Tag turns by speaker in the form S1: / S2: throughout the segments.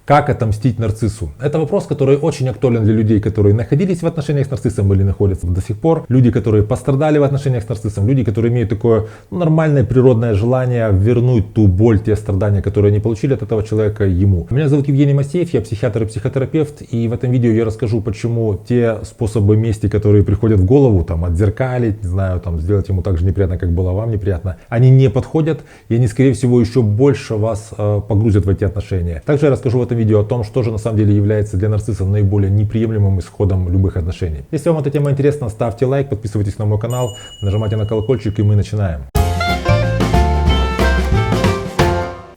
S1: Как отомстить нарциссу? Это вопрос, который очень актуален для людей, которые находились в отношениях с нарциссом или находятся до сих пор. Люди, которые пострадали в отношениях с нарциссом. Люди, которые имеют такое нормальное природное желание вернуть ту боль, те страдания, которые они получили от этого человека ему. Меня зовут Евгений Масеев, я психиатр и психотерапевт. И в этом видео я расскажу, почему те способы мести, которые приходят в голову, там, отзеркалить, не знаю, там, сделать ему так же неприятно, как было вам неприятно, они не подходят. И они, скорее всего, еще больше вас погрузят в эти отношения. Также я расскажу в этом видео о том, что же на самом деле является для нарцисса наиболее неприемлемым исходом любых отношений. Если вам эта тема интересна, ставьте лайк, подписывайтесь на мой канал, нажимайте на колокольчик, и мы начинаем.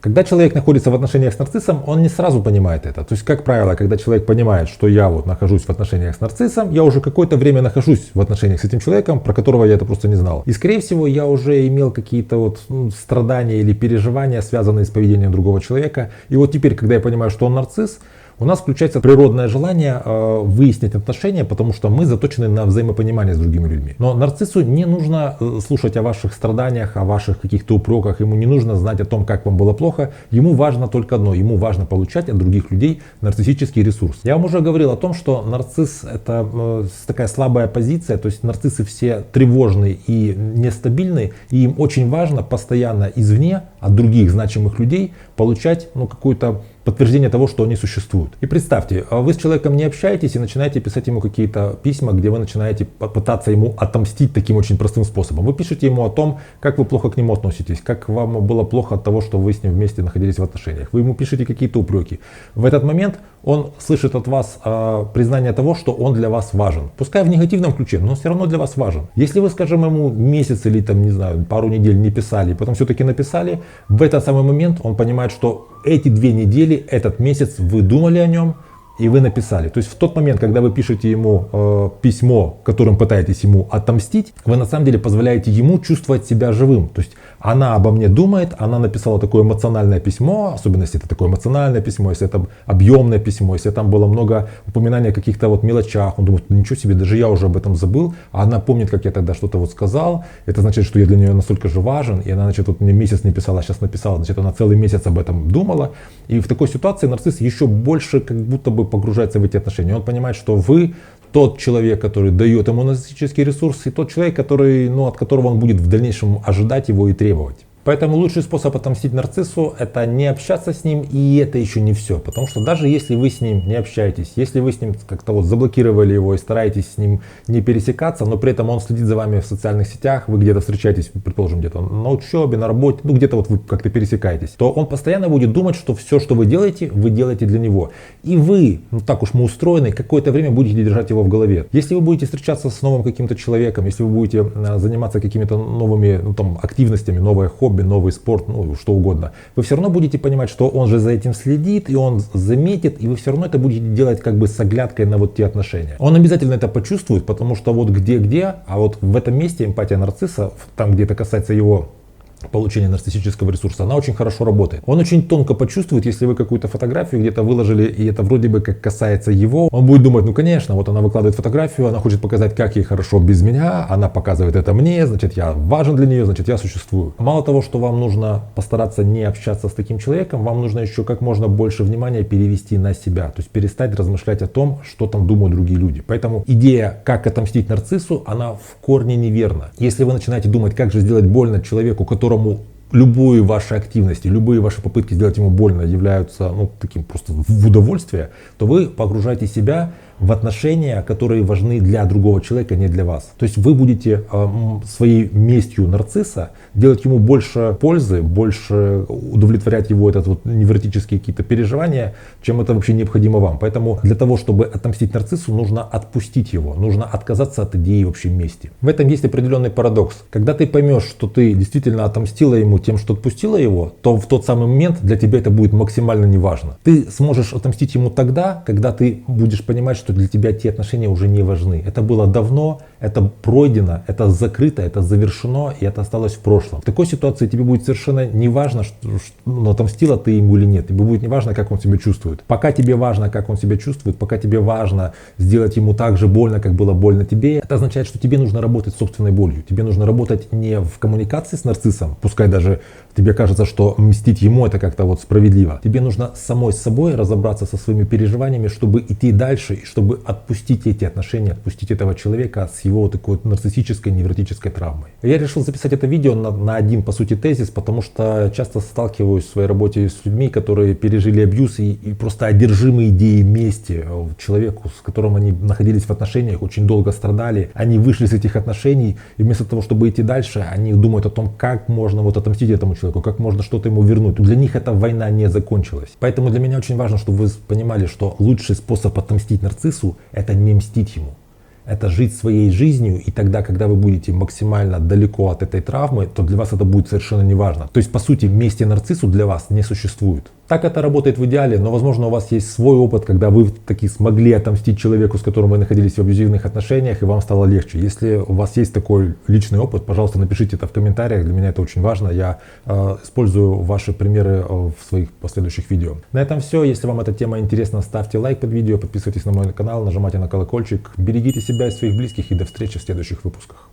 S1: Когда человек находится в отношениях с нарциссом, он не сразу понимает это. То есть, как правило, когда человек понимает, что я вот нахожусь в отношениях с нарциссом, я уже какое-то время нахожусь в отношениях с этим человеком, про которого я это просто не знал. И, скорее всего, я уже имел какие-то вот страдания или переживания, связанные с поведением другого человека. И вот теперь, когда я понимаю, что он нарцисс, у нас включается природное желание выяснить отношения, потому что мы заточены на взаимопонимание с другими людьми. Но нарциссу не нужно слушать о ваших страданиях, о ваших каких-то упреках, ему не нужно знать о том, как вам было плохо. Ему важно только одно, ему важно получать от других людей нарциссический ресурс. Я вам уже говорил о том, что нарцисс это такая слабая позиция, то есть нарциссы все тревожные и нестабильные, и им очень важно постоянно извне, от других значимых людей, получать какое-то подтверждение того, что они существуют. И представьте, вы с человеком не общаетесь и начинаете писать ему какие-то письма, где вы начинаете пытаться ему отомстить таким очень простым способом. Вы пишете ему о том, как вы плохо к нему относитесь, как вам было плохо от того, что вы с ним вместе находились в отношениях. Вы ему пишете какие-то упреки. В этот момент он слышит от вас признание того, что он для вас важен. Пускай в негативном ключе, но все равно для вас важен. Если вы, скажем, ему месяц или там, не знаю, пару недель не писали, потом все-таки написали, в этот самый момент он понимает, что эти 2 недели, этот месяц вы думали о нем и вы написали. То есть в тот момент, когда вы пишете ему письмо, которым пытаетесь ему отомстить, вы на самом деле позволяете ему чувствовать себя живым. То есть она обо мне думает, она написала такое эмоциональное письмо, особенно если это такое эмоциональное письмо, если это объемное письмо, если там было много упоминаний о каких-то вот мелочах, он думает, ничего себе, даже я уже об этом забыл, а она помнит, как я тогда что-то вот сказал, это значит, что я для нее настолько же важен, и она, значит, вот мне месяц не писала, а сейчас написала, значит, она целый месяц об этом думала, и в такой ситуации нарцисс еще больше как будто бы погружается в эти отношения, он понимает, что вы тот человек, который дает ему нарциссический ресурс, и тот человек, который, от которого он будет в дальнейшем ожидать его и требовать. Поэтому лучший способ отомстить нарциссу — это не общаться с ним, и это еще не все. Потому что даже если вы с ним не общаетесь, если вы с ним как-то вот заблокировали его и стараетесь с ним не пересекаться, но при этом он следит за вами в социальных сетях, вы где-то встречаетесь, предположим, где-то на учебе, на работе, где-то вот вы как-то пересекаетесь, то он постоянно будет думать, что все, что вы делаете для него. И вы, так уж мы устроены, какое-то время будете держать его в голове. Если вы будете встречаться с новым каким-то человеком, если вы будете заниматься какими-то новыми активностями, новое хобби, новый спорт, что угодно, вы все равно будете понимать, что он же за этим следит, и он заметит, и вы все равно это будете делать как бы с оглядкой на вот те отношения. Он обязательно это почувствует, потому что вот где-где, а вот в этом месте эмпатия нарцисса, там где это касается его получения нарциссического ресурса, она очень хорошо работает. Он очень тонко почувствует, если вы какую-то фотографию где-то выложили, и это вроде бы как касается его, он будет думать, конечно, вот она выкладывает фотографию, она хочет показать, как ей хорошо без меня, она показывает это мне, значит, я важен для нее, значит, я существую. Мало того, что вам нужно постараться не общаться с таким человеком, вам нужно еще как можно больше внимания перевести на себя, то есть перестать размышлять о том, что там думают другие люди. Поэтому идея, как отомстить нарциссу, она в корне неверна. Если вы начинаете думать, как же сделать больно человеку, которому любые ваши активности, любые ваши попытки сделать ему больно являются таким просто в удовольствие, то вы погружаете себя в отношения, которые важны для другого человека, не для вас. То есть вы будете своей местью нарцисса делать ему больше пользы, больше удовлетворять его этот вот невротические какие-то переживания, чем это вообще необходимо вам. Поэтому для того, чтобы отомстить нарциссу, нужно отпустить его, нужно отказаться от идеи вообще мести. В этом есть определенный парадокс. Когда ты поймешь, что ты действительно отомстила ему тем, что отпустила его, то в тот самый момент для тебя это будет максимально неважно. Ты сможешь отомстить ему тогда, когда ты будешь понимать, что что для тебя те отношения уже не важны. Это было давно, это пройдено, это закрыто, это завершено, и это осталось в прошлом. В такой ситуации тебе будет совершенно не важно, отомстила ты ему или нет. Тебе будет не важно, как он себя чувствует. Пока тебе важно, как он себя чувствует, пока тебе важно сделать ему так же больно, как было больно тебе, это означает, что тебе нужно работать с собственной болью. Тебе нужно работать не в коммуникации с нарциссом, пускай даже тебе кажется, что мстить ему это как-то вот справедливо. Тебе нужно самой с собой разобраться со своими переживаниями, чтобы идти дальше, и чтобы отпустить эти отношения, отпустить этого человека с его такой вот нарциссической, невротической травмой. Я решил записать это видео на один, по сути, тезис, потому что часто сталкиваюсь в своей работе с людьми, которые пережили абьюз и просто одержимы идеей мести человеку, с которым они находились в отношениях, очень долго страдали. Они вышли из этих отношений, и вместо того, чтобы идти дальше, они думают о том, как можно вот отомстить этому человеку, как можно что-то ему вернуть. Для них эта война не закончилась. Поэтому для меня очень важно, чтобы вы понимали, что лучший способ отомстить нарциссу – это не мстить ему. Это жить своей жизнью, и тогда, когда вы будете максимально далеко от этой травмы, то для вас это будет совершенно неважно. То есть, по сути, мести нарциссу для вас не существует. Так это работает в идеале, но, возможно, у вас есть свой опыт, когда вы таки смогли отомстить человеку, с которым вы находились в абьюзивных отношениях, и вам стало легче. Если у вас есть такой личный опыт, пожалуйста, напишите это в комментариях, для меня это очень важно. Я использую ваши примеры в своих последующих видео. На этом все. Если вам эта тема интересна, ставьте лайк под видео, подписывайтесь на мой канал, нажимайте на колокольчик. Берегите себя и своих близких, и до встречи в следующих выпусках.